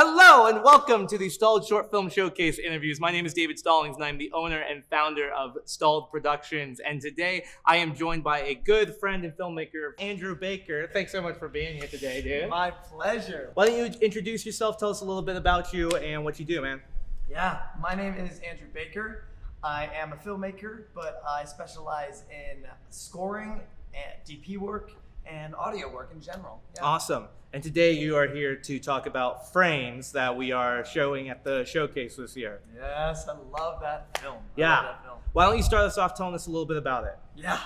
Hello and welcome to the Stalled Short Film Showcase interviews. My name is David Stallings and I'm the owner and founder of Stalled Productions. And today I am joined by a good friend and filmmaker, Andrew Baker. Thanks so much for being here today, dude. My pleasure. Why don't you introduce yourself, tell us a little bit about you and what you do, man. Yeah, my name is Andrew Baker. I am a filmmaker, but I specialize in scoring and DP work and audio work in general. Yeah. Awesome. And today you are here to talk about Frames that we are showing at the showcase this year. Yes, I love that film. Yeah. I love that film. Why don't you start us off telling us a little bit about it? Yeah.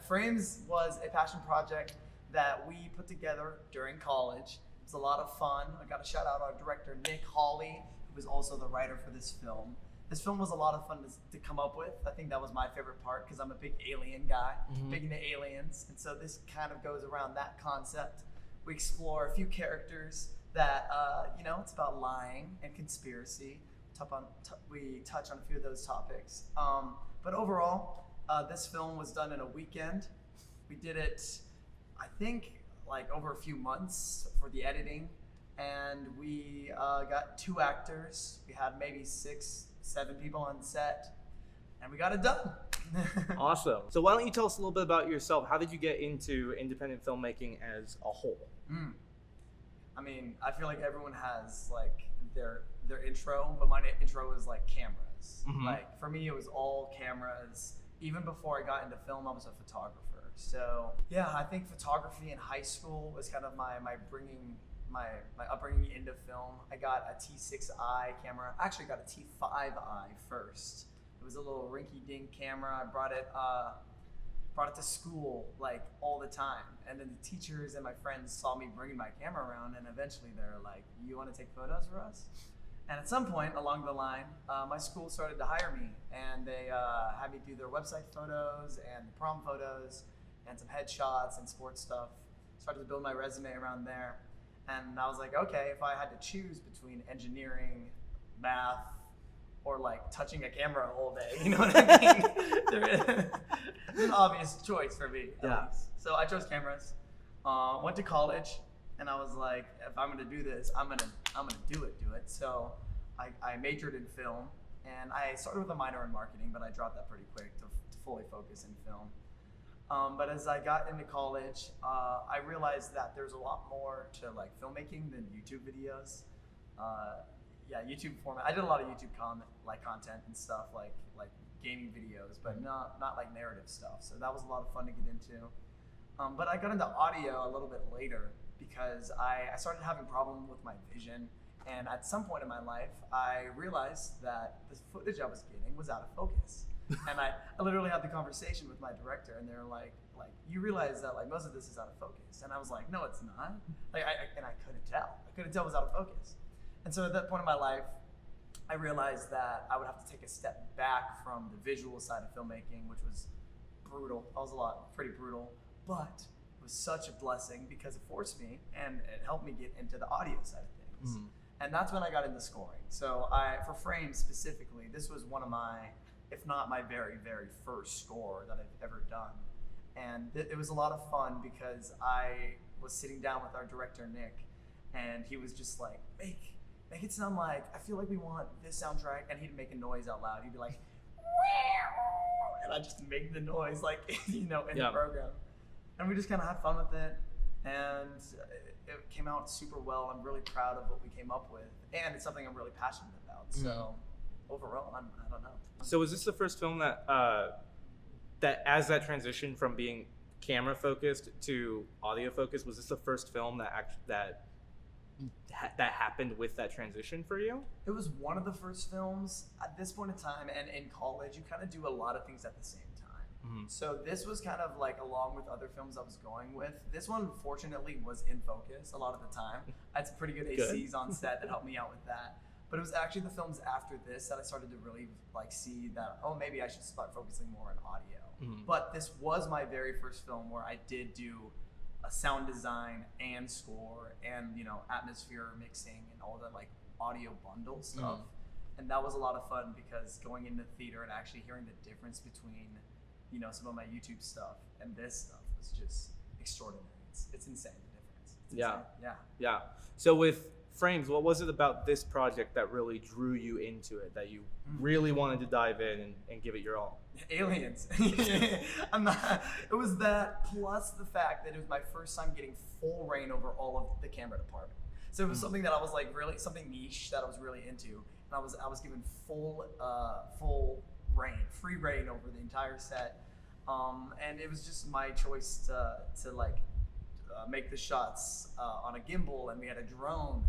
Frames was a passion project that we put together during college. It was a lot of fun. I got to shout out our director, Nick Hawley, who was also the writer for this film. This film was a lot of fun to come up with. I think that was my favorite part because I'm a big alien guy, big into aliens. And so this kind of goes around that concept. We explore a few characters that, it's about lying and conspiracy. We touch on a few of those topics. But overall, this film was done in a weekend. We did it, I think, like over a few months for the editing. And we got 2 actors. We had maybe 6-7 people on set. And we got it done. Awesome. So why don't you tell us a little bit about yourself? How did you get into independent filmmaking as a whole? I mean, I feel like everyone has like their intro, but my intro is like cameras. Like for me, it was all cameras. Even before I got into film, I was a photographer. So yeah, I think photography in high school was kind of my upbringing into film. I got a T6i camera. I actually got a T5i first. It was a little rinky-dink camera. I brought it to school like all the time. And then the teachers and my friends saw me bringing my camera around, and eventually they're like, "You want to take photos for us?" And at some point along the line, my school started to hire me, and they had me do their website photos and prom photos and some headshots and sports stuff. Started to build my resume around there. And I was like, okay, if I had to choose between engineering, math, or like touching a camera all day, you know what I mean? It's an obvious choice for me. Yeah. So I chose cameras. Went to college, and I was like, if I'm gonna do this, I'm gonna do it. So I majored in film, and I started with a minor in marketing, but I dropped that pretty quick to fully focus in film. But as I got into college, I realized that there's a lot more to like filmmaking than YouTube videos. YouTube format. I did a lot of YouTube content and stuff like gaming videos, but not like narrative stuff. So that was a lot of fun to get into. But I got into audio a little bit later because I started having problems with my vision. And at some point in my life, I realized that the footage I was getting was out of focus. And I literally had the conversation with my director, and they're like, you realize that like most of this is out of focus? And I was like, no, it's not. Like, I couldn't tell. I couldn't tell it was out of focus. And so at that point in my life, I realized that I would have to take a step back from the visual side of filmmaking, which was brutal. That was pretty brutal, but it was such a blessing because it forced me and it helped me get into the audio side of things. And that's when I got into scoring. So for Frames specifically, this was one of my, if not my very, very first score that I've ever done. And it was a lot of fun because I was sitting down with our director, Nick, and he was just like, make it sound like, I feel like we want this soundtrack, and he'd make a noise out loud. He'd be like, and I just make the noise like, in the program. And we just kind of had fun with it, and it came out super well. I'm really proud of what we came up with, and it's something I'm really passionate about. So overall, I don't know. So was this the first film that as that transition from being camera focused to audio focused, was this the first film that happened with that transition for you? It was one of the first films at this point in time, and in college you kind of do a lot of things at the same time. So this was kind of like, along with other films I was going with, this one fortunately was in focus a lot of the time. I had some pretty good ACs on set that helped me out with that. But it was actually the films after this that I started to really like see that, oh, maybe I should start focusing more on audio. But this was my very first film where I did do a sound design and score and atmosphere mixing and all that like audio bundle stuff. And that was a lot of fun because going into theater and actually hearing the difference between some of my YouTube stuff and this stuff was just extraordinary. It's insane, the difference. It's insane. Yeah. So with Frames, what was it about this project that really drew you into it, that you really wanted to dive in and give it your all? Aliens. It was that plus the fact that it was my first time getting full reign over all of the camera department. So it was something that I was like really something niche that I was really into, and I was given full reign, free reign over the entire set, and it was just my choice to make the shots on a gimbal, and we had a drone.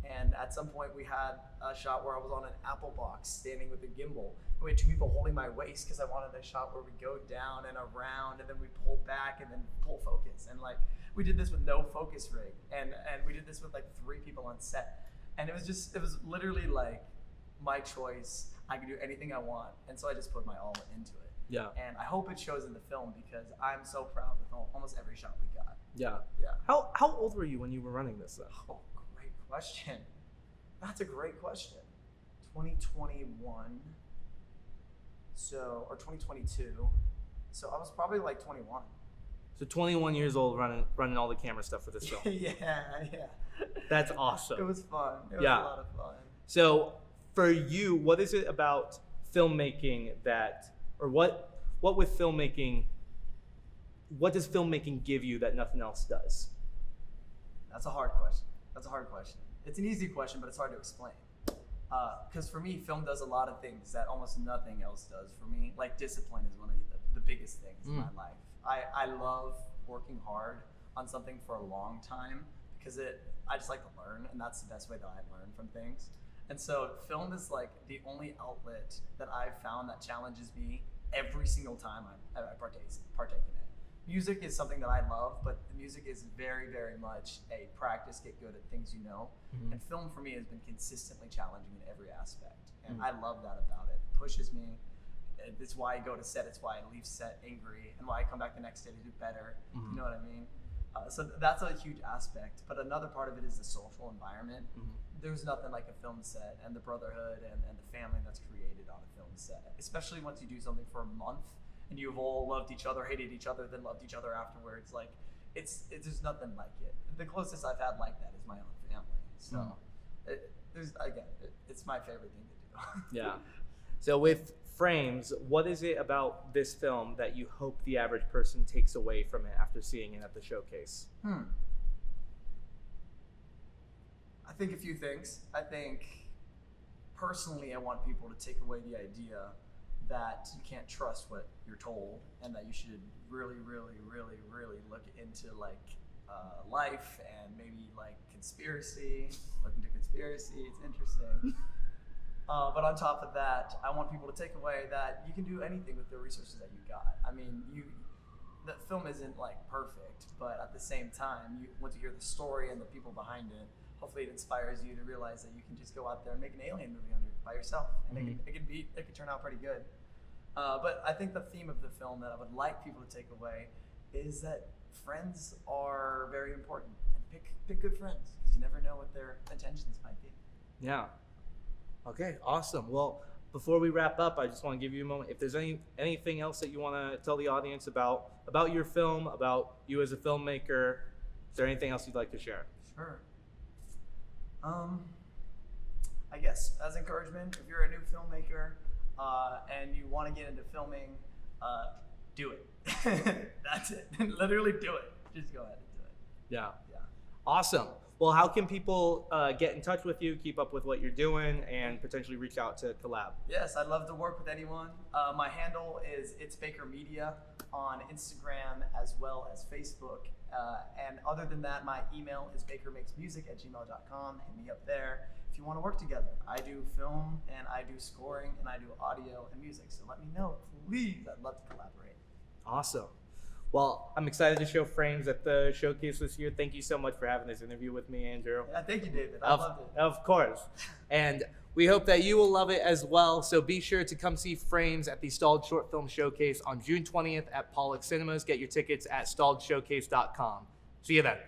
And at some point we had a shot where I was on an apple box standing with a gimbal. We had two people holding my waist because I wanted a shot where we go down and around and then we pull back and then pull focus. And like we did this with no focus rig, and we did this with like 3 people on set. And it was literally like my choice. I could do anything I want. And so I just put my all into it. Yeah. And I hope it shows in the film because I'm so proud with almost every shot we got. Yeah. Yeah. How old were you when you were running this though? Oh, great question. That's a great question. 2021. Or 2022. So I was probably like 21. So 21 years old running all the camera stuff for this film. yeah. That's awesome. It was fun. It was Yeah. a lot of fun. So for you, what is it about filmmaking what with filmmaking, what does filmmaking give you that nothing else does? That's a hard question. It's an easy question, but it's hard to explain. Because for me, film does a lot of things that almost nothing else does for me. Like discipline is one of the biggest things in my life. I love working hard on something for a long time because I just like to learn, and that's the best way that I learn from things. And so film is like the only outlet that I've found that challenges me every single time I partake in it. Music is something that I love, but the music is very, very much a practice, get good at things you know. And film for me has been consistently challenging in every aspect. And I love that about it. It pushes me. It's why I go to set. It's why I leave set angry, and why I come back the next day to do better. You know what I mean? So that's a huge aspect. But another part of it is the social environment. There's nothing like a film set and the brotherhood and the family that's created on a film set, especially once you do something for a month and you've all loved each other, hated each other, then loved each other afterwards. Like there's nothing like it. The closest I've had like that is my own family. So it's my favorite thing to do. Yeah. So with Frames, what is it about this film that you hope the average person takes away from it after seeing it at the showcase? I think a few things. I think personally I want people to take away the idea that you can't trust what you're told, and that you should really, really, really, really look into like life and maybe like conspiracy. Look into conspiracy. It's interesting. But on top of that, I want people to take away that you can do anything with the resources that you got. I mean, the film isn't like perfect, but at the same time, once you hear the story and the people behind it, hopefully it inspires you to realize that you can just go out there and make an alien movie by yourself, and it could turn out pretty good. But I think the theme of the film that I would like people to take away is that friends are very important, and pick good friends, because you never know what their intentions might be. Yeah. Okay, awesome. Well, before we wrap up, I just want to give you a moment. If there's anything else that you want to tell the audience about your film, about you as a filmmaker, is there anything else you'd like to share? Sure. I guess as encouragement, if you're a new filmmaker and you want to get into filming, do it. That's it. Literally do it. Just go ahead and do it. Yeah. Yeah. Awesome. Well, how can people get in touch with you, keep up with what you're doing, and potentially reach out to collab? Yes, I'd love to work with anyone. My handle is It's Baker Media on Instagram as well as Facebook. And other than that, my email is bakermakesmusic@gmail.com. Hit me up there if you want to work together. I do film, and I do scoring, and I do audio and music. So let me know, please. I'd love to collaborate. Awesome. Well, I'm excited to show Frames at the showcase this year. Thank you so much for having this interview with me, Andrew. Yeah, thank you, David. I loved it. Of course. And we hope that you will love it as well. So be sure to come see Frames at the Stalled Short Film Showcase on June 20th at Pollack Cinemas. Get your tickets at stalledshowcase.com. See you then.